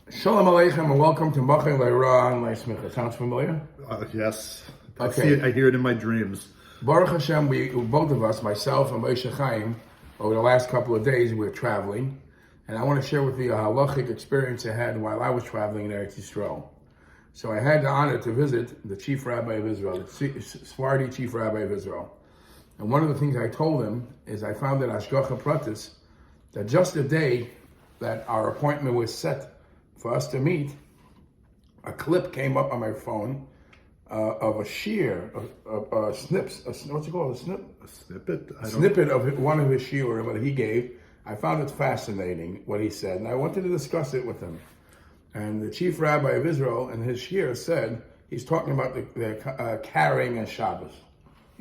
Shalom Aleichem and welcome to Machai Le'Ra and Le'Smicha. Sounds familiar? Yes. Okay. I hear it in my dreams. Baruch Hashem, both of us, myself and Moshe Chaim, over the last couple of days we're traveling, and I want to share with you a halachic experience I had while I was traveling in Eretz Yisrael. So I had the honor to visit the Chief Rabbi of Israel, the Sephardi Chief Rabbi of Israel. And one of the things I told him is I found at Hashgacha Pratis that just the day that our appointment was set for us to meet, a clip came up on my phone of a shear, what's it called, a snip? A snippet? A snippet of one of his shiurim that he gave. I found it fascinating, what he said, and I wanted to discuss it with him. And the Chief Rabbi of Israel in his shiur said, he's talking about the carrying and Shabbos.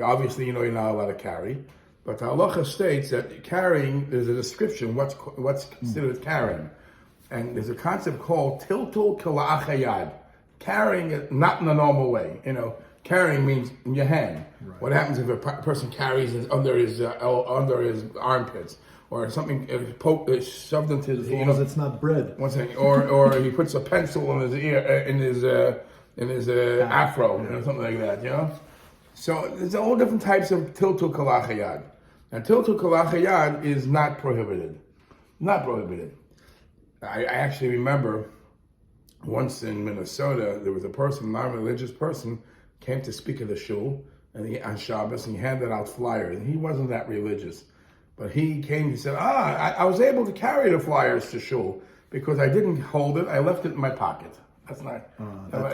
Obviously, you know you're not allowed to carry, but the halacha states that carrying, there's a description, what's considered carrying. And there's a concept called tiltul kala'achayad. Carrying it not in a normal way. You know, carrying means in your hand. Right. What happens if a person carries it under his armpits, or something shoved into his? As long as it's not bread. One thing, or he puts a pencil in his ear, in his afro, or something like that. You know. So there's all different types of tiltul kala'achayad, and tiltul kala'achayad is not prohibited. Not prohibited. I actually remember once in Minnesota, there was a person, non-religious person, came to speak at the shul on Shabbos, and he handed out flyers. And he wasn't that religious, but he came. He said, I was able to carry the flyers to shul because I didn't hold it. I left it in my pocket. That's not.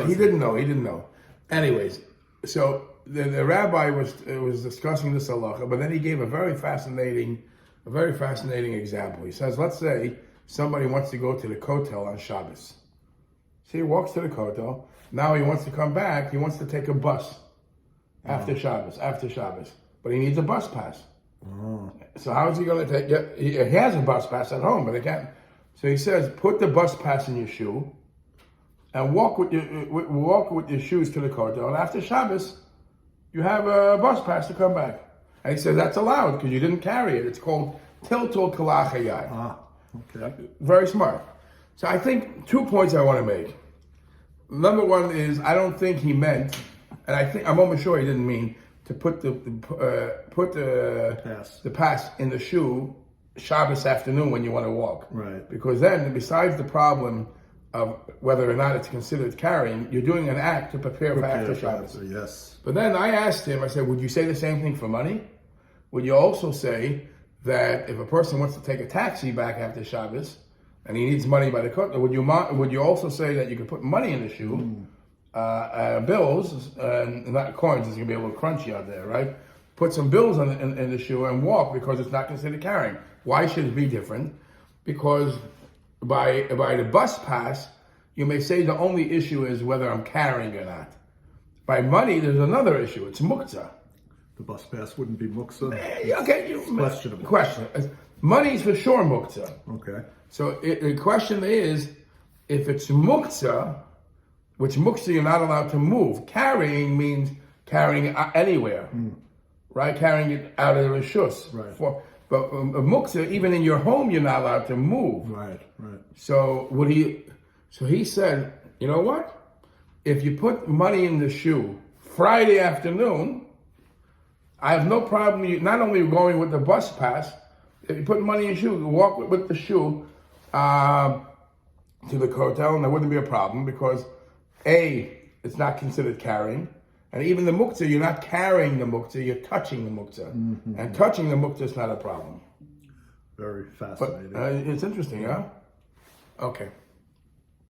He didn't know. He didn't know. Anyways, so the rabbi was discussing this halacha, but then he gave a very fascinating example. He says, let's say somebody wants to go to the kotel on Shabbos. So he walks to the kotel. Now he wants to come back. He wants to take a bus after Shabbos. But he needs a bus pass. So how is he going to take? He has a bus pass at home, but he can't. So he says, put the bus pass in your shoe and walk with your shoes to the kotel. And after Shabbos, you have a bus pass to come back. And he says that's allowed because you didn't carry it. It's called tiltul kala'achayad. Okay. Very smart. So I think 2 points I want to make. Number one is I don't think he meant, and I'm almost sure he didn't mean to put the pass in the shoe Shabbos afternoon when you want to walk. Right. Because then, besides the problem of whether or not it's considered carrying, you're doing an act to prepare for after Shabbos. Yes. But then I asked him, I said, would you say the same thing for money? Would you also say that if a person wants to take a taxi back after Shabbos and he needs money by the kotel, would you also say that you could put money in the shoe, bills, and not coins? It's going to be a little crunchy out there, right? Put some bills in the shoe and walk because it's not considered carrying. Why should it be different? Because by the bus pass, you may say the only issue is whether I'm carrying or not. By money, there's another issue. It's muktzah. The bus pass wouldn't be muktzah? Okay. Questionable. Money is for sure muktzah. Okay. So the question is, if it's muktzah, which muktzah you're not allowed to move. Carrying means carrying it anywhere, right? Carrying it out of the rishus. Right. But muktzah, even in your home, you're not allowed to move. Right. So he said, you know what? If you put money in the shoe Friday afternoon, I have no problem. You not only going with the bus pass, if you put money in your shoe, you walk with the shoe to the kotel, and there wouldn't be a problem because it's not considered carrying, and even the muktzah, you're not carrying the muktzah, you're touching the muktzah, and touching the muktzah is not a problem. Very fascinating. But it's interesting, huh? Okay.